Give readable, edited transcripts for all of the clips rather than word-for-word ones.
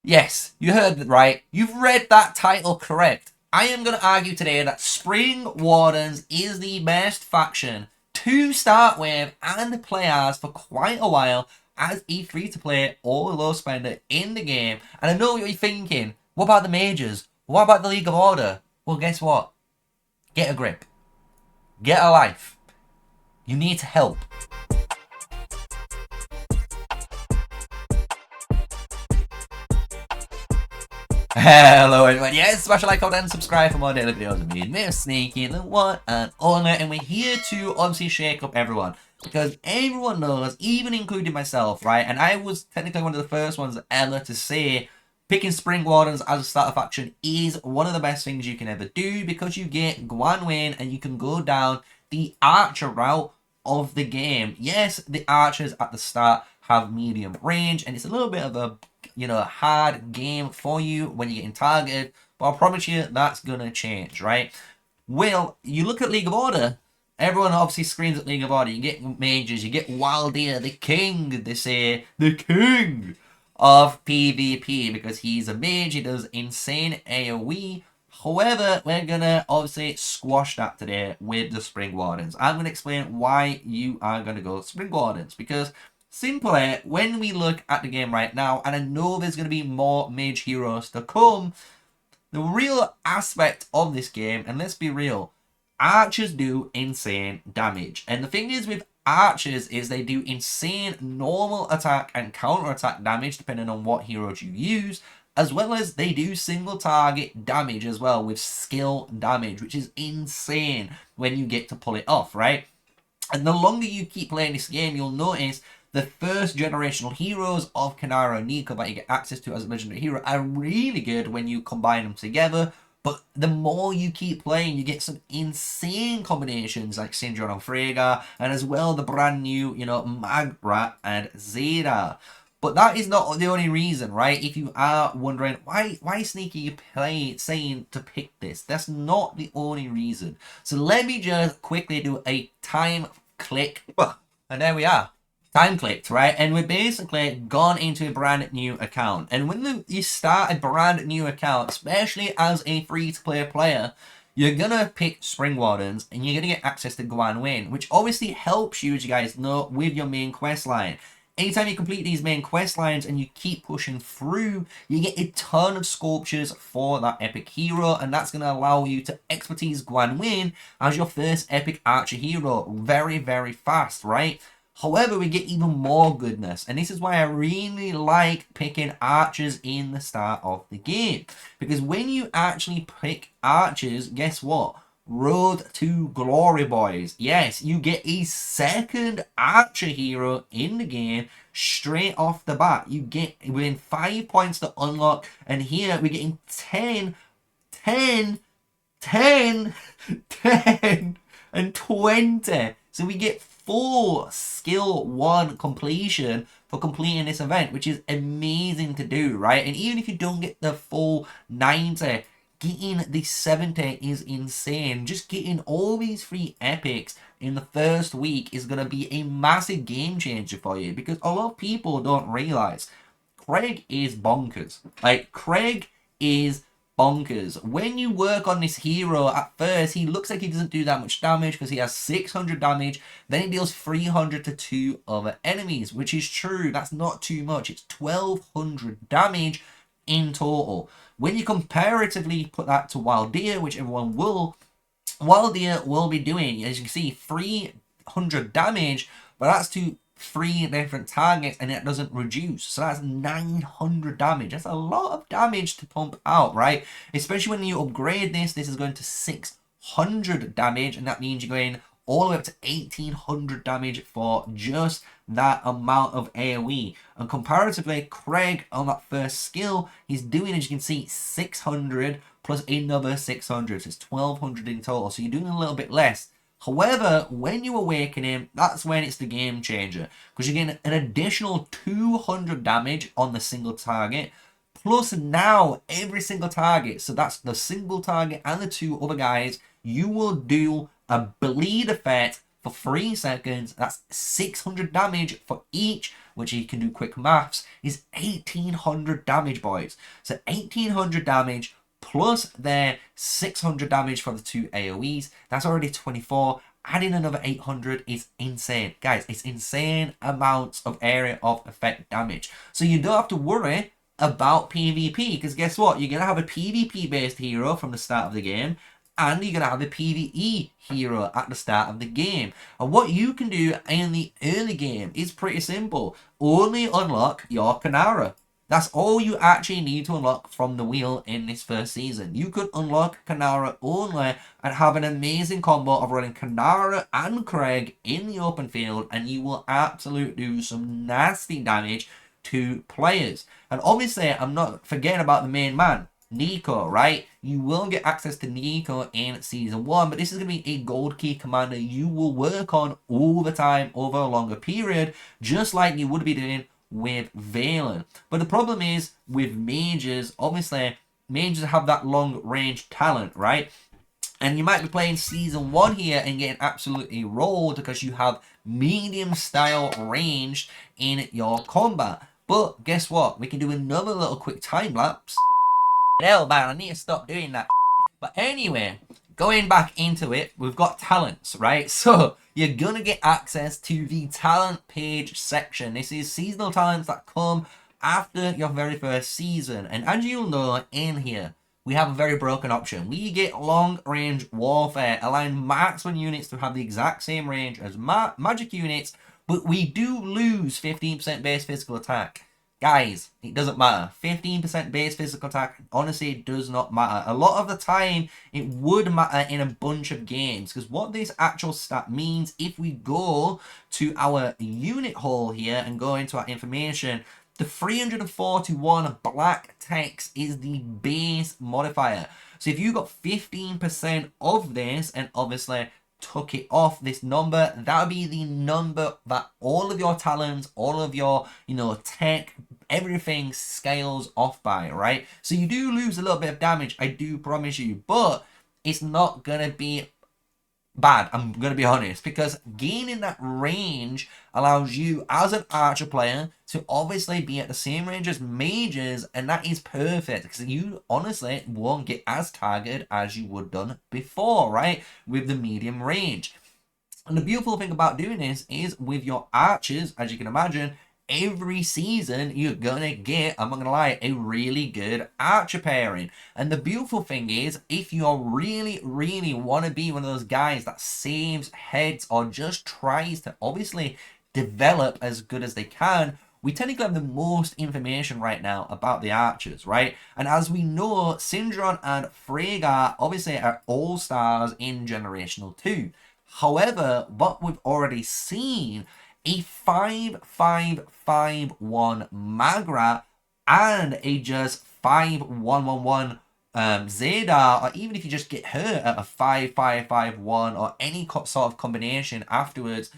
Yes, you heard that right. You've read that title correct. I am going to argue today that Spring Wardens is the best faction to start with and play as for quite a while as a free-to-play or low spender in the game. And I know what you're thinking. What about the Mages? What about the League of Order? Well, guess what? Get a grip. Get a life. You need help. Hello everyone, yes, smash a like, comment and subscribe for more daily videos of me, MrSneakyy, the one and only, and we're here to obviously shake up everyone. Because everyone knows, even including myself, right, and I was technically one of the first ones ever to say picking Spring Wardens as a starter faction is one of the best things you can ever do because you get Guan and you can go down the archer route of the game. Yes, the archers at the start have medium range and it's a little bit of a hard game for you when you're getting targeted, but I promise you that's gonna change, right? Well, you look at League of Order, everyone obviously screams at League of Order. You get Mages, you get Wildeer, the king, they say, the king of PvP, because he's a mage, he does insane AoE. However, we're gonna obviously squash that today with the Spring Wardens. I'm gonna explain why you are gonna go Spring Wardens, because simply, when we look at the game right now, and I know there's going to be more mage heroes to come, the real aspect of this game, and let's be real, archers do insane damage. And the thing is with archers is they do insane normal attack and counter attack damage depending on what heroes you use, as well as they do single target damage as well with skill damage, which is insane when you get to pull it off, right? And the longer you keep playing this game, you'll notice the first generational heroes of Kanara and Nika that you get access to as a legendary hero are really good when you combine them together. But the more you keep playing, you get some insane combinations like Syndra and Freyga, and as well the brand new, Magrat and Zeta. But that is not the only reason, right? If you are wondering why MrSneakyy saying to pick this, that's not the only reason. So let me just quickly do a time click, and there we are. Time clicked, right? And we're basically gone into a brand new account. And when you start a brand new account, especially as a free-to-play player, you're gonna pick Spring Wardens and you're gonna get access to Guan, which obviously helps you, as you guys know, with your main quest line. Anytime you complete these main quest lines and you keep pushing through, you get a ton of sculptures for that epic hero, and that's going to allow you to expertise Guan as your first epic archer hero very, very fast, right? However, we get even more goodness, and this is why I really like picking archers in the start of the game. Because when you actually pick archers, guess what? Road to glory, boys. Yes, you get a second archer hero in the game straight off the bat. You get within 5 points to unlock, and here we're getting 10, and 20. So we get 4 skill 1 completion for completing this event, which is amazing to do, right? And even if you don't get the full 90, getting the 70 is insane. Just getting all these free epics in the first week is going to be a massive game changer for you, because a lot of people don't realize Craig is bonkers. Like, Craig is bonkers. When you work on this hero, at first he looks like he doesn't do that much damage because he has 600 damage, then he deals 300 to 2 other enemies, which is true. That's not too much. It's 1200 damage in total. When you comparatively put that to Wildeer, which everyone will, Wildeer will be doing, as you can see, 300 damage, but that's to 3 different targets and it doesn't reduce. So that's 900 damage. That's a lot of damage to pump out, right? Especially when you upgrade this is going to 600 damage, and that means you're going all the way up to 1800 damage for just that amount of AoE. And comparatively, Craig on that first skill, he's doing, as you can see, 600 plus another 600. So it's 1200 in total. So you're doing a little bit less. However, when you awaken him, that's when it's the game changer, because you're getting an additional 200 damage on the single target. Plus now, every single target, so that's the single target and the 2 other guys, you will do a bleed effect for 3 seconds. That's 600 damage for each, which you can do quick maths, is 1800 damage, boys. So 1800 damage plus their 600 damage for the 2 AoEs. That's already 24. Adding another 800 is insane. Guys, it's insane amounts of area of effect damage. So you don't have to worry about PvP, because guess what? You're going to have a PvP based hero from the start of the game, and you're going to have a PvE hero at the start of the game. And what you can do in the early game is pretty simple. Only unlock your Kanara. That's all you actually need to unlock from the wheel in this first season. You could unlock Kanara only and have an amazing combo of running Kanara and Craig in the open field, and you will absolutely do some nasty damage to players. And obviously, I'm not forgetting about the main man, Nico, right? You will get access to Nico in Season 1, but this is going to be a gold key commander you will work on all the time over a longer period, just like you would be doing with Valen. But the problem is with mages, obviously mages have that long range talent, right? And you might be playing Season 1 here and getting absolutely rolled because you have medium style range in your combat. But guess what? We can do another little quick time lapse. Hell man, I need to stop doing that. But anyway, going back into it, we've got talents, right? So you're gonna get access to the talent page section. This is seasonal talents that come after your very first season. And as you'll know, in here, we have a very broken option. We get long range warfare, allowing marksman units to have the exact same range as magic units, but we do lose 15% base physical attack. Guys, it doesn't matter. 15% base physical attack, honestly, it does not matter. A lot of the time, it would matter in a bunch of games, because what this actual stat means, if we go to our unit hole here and go into our information, the 341 black text is the base modifier. So if you got 15% of this, and obviously took it off this number, that would be the number that all of your talents, all of your, tech, everything scales off by, right? So you do lose a little bit of damage, I do promise you, but it's not gonna be bad, I'm gonna be honest, because gaining that range allows you as an archer player to obviously be at the same range as mages, and that is perfect because you honestly won't get as targeted as you would done before, right, with the medium range. And the beautiful thing about doing this is with your archers, as you can imagine, every season you're gonna get, I'm not gonna lie, a really good archer pairing. And the beautiful thing is, if you really want to be one of those guys that saves heads or just tries to obviously develop as good as they can, we technically have the most information right now about the archers, right? And as we know, Syndron and Freygar obviously are all-stars in Generational 2. However, what we've already seen, a 5-5-5-1 Magra and a just 5-1-1-1 Zadar, or even if you just get her at a 5-5-5-1 or any sort of combination afterwards,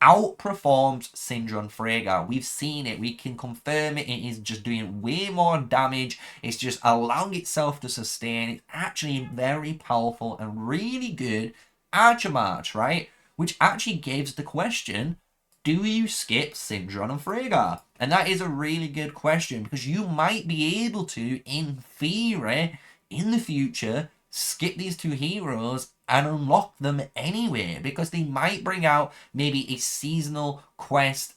outperforms Syndron Freygar. We've seen it. We can confirm it. It is just doing way more damage. It's just allowing itself to sustain. It's actually very powerful and really good archer march, right? Which actually gives the question, do you skip Syndron and Freygar? And that is a really good question, because you might be able to, in theory, in the future, skip these two heroes and unlock them anyway, because they might bring out maybe a seasonal quest,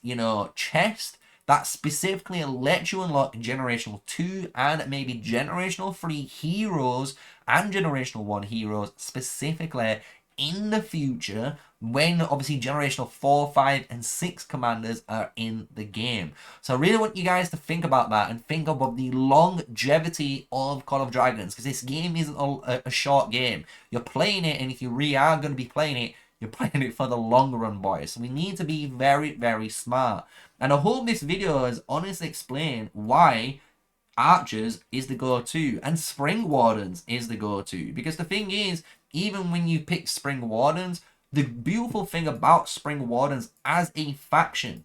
chest that specifically lets you unlock Generational 2 and maybe Generational 3 heroes and Generational 1 heroes specifically in the future, when obviously Generational 4, 5, and 6 commanders are in the game. So I really want you guys to think about that and think about the longevity of Call of Dragons, because this game isn't a short game. You're playing it, and if you really are going to be playing it, you're playing it for the long run, boys. So we need to be very smart. And I hope this video has honestly explained why archers is the go-to and Spring Wardens is the go-to, because the thing is, even when you pick Spring Wardens, the beautiful thing about Spring Wardens as a faction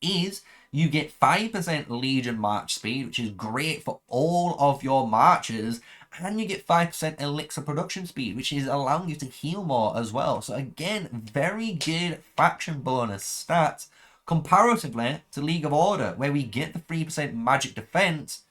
is you get 5% Legion March speed, which is great for all of your marches, and you get 5% elixir production speed, which is allowing you to heal more as well. So again, very good faction bonus stats comparatively to League of Order, where we get the 3% magic defense,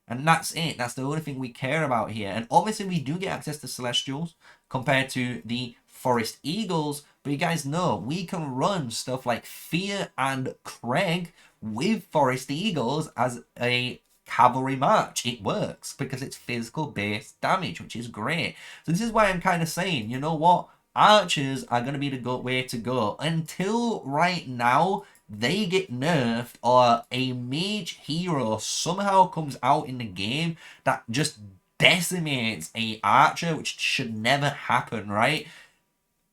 and that's it. That's the only thing we care about here. And obviously we do get access to Celestials compared to the Forest Eagles, but you guys know we can run stuff like Fear and Craig with Forest Eagles as a cavalry march. It works because it's physical based damage, which is great. So this is why I'm kind of saying, you know what, archers are going to be the way to go until right now they get nerfed or a mage hero somehow comes out in the game that just decimates a archer, which should never happen, right?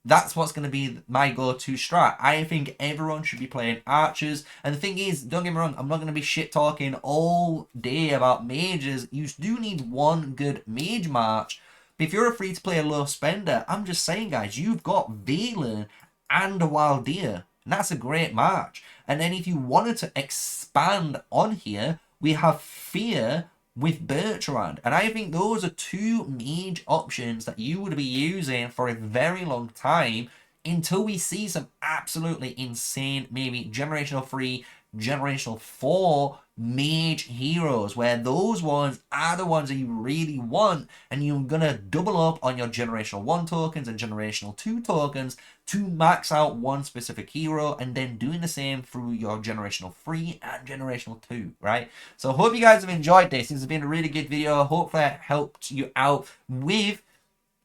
That's what's going to be my go-to strat. I think everyone should be playing archers. And the thing is, don't get me wrong, I'm not going to be shit-talking all day about mages. You do need one good mage march. But if you're a free-to-play low spender, I'm just saying, guys, you've got Valen and a Wild Deer. And that's a great march. And then if you wanted to expand on here, we have Fear with Bertrand. And I think those are two mage options that you would be using for a very long time until we see some absolutely insane, maybe generational 3, generational 4 mage heroes, where those ones are the ones that you really want, and you're gonna double up on your generational 1 tokens and generational 2 tokens to max out one specific hero, and then doing the same through your generational 3 and generational 2, right? So I hope you guys have enjoyed this. This has been a really good video. Hopefully I helped you out with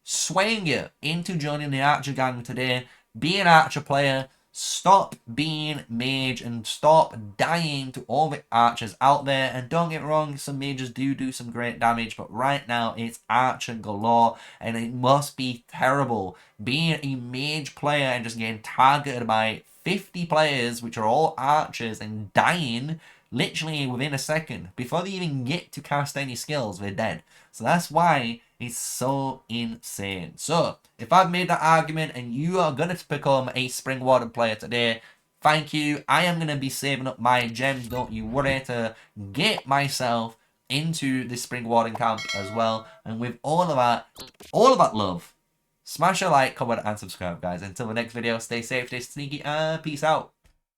swaying you into joining the Archer gang today. Be an Archer player. Stop being mage and stop dying to all the archers out there. And don't get me wrong, some mages do some great damage, but right now it's archer galore, and it must be terrible being a mage player and just getting targeted by 50 players which are all archers and dying literally within a second. Before they even get to cast any skills, they're dead. So that's why it's so insane. So if I've made that argument and you are going to become a Spring Warden player today, thank you. I am going to be saving up my gems, don't you worry, to get myself into the Spring Warden camp as well. And with all of that love, smash a like, comment, and subscribe, guys. Until the next video, stay safe, stay sneaky, and peace out.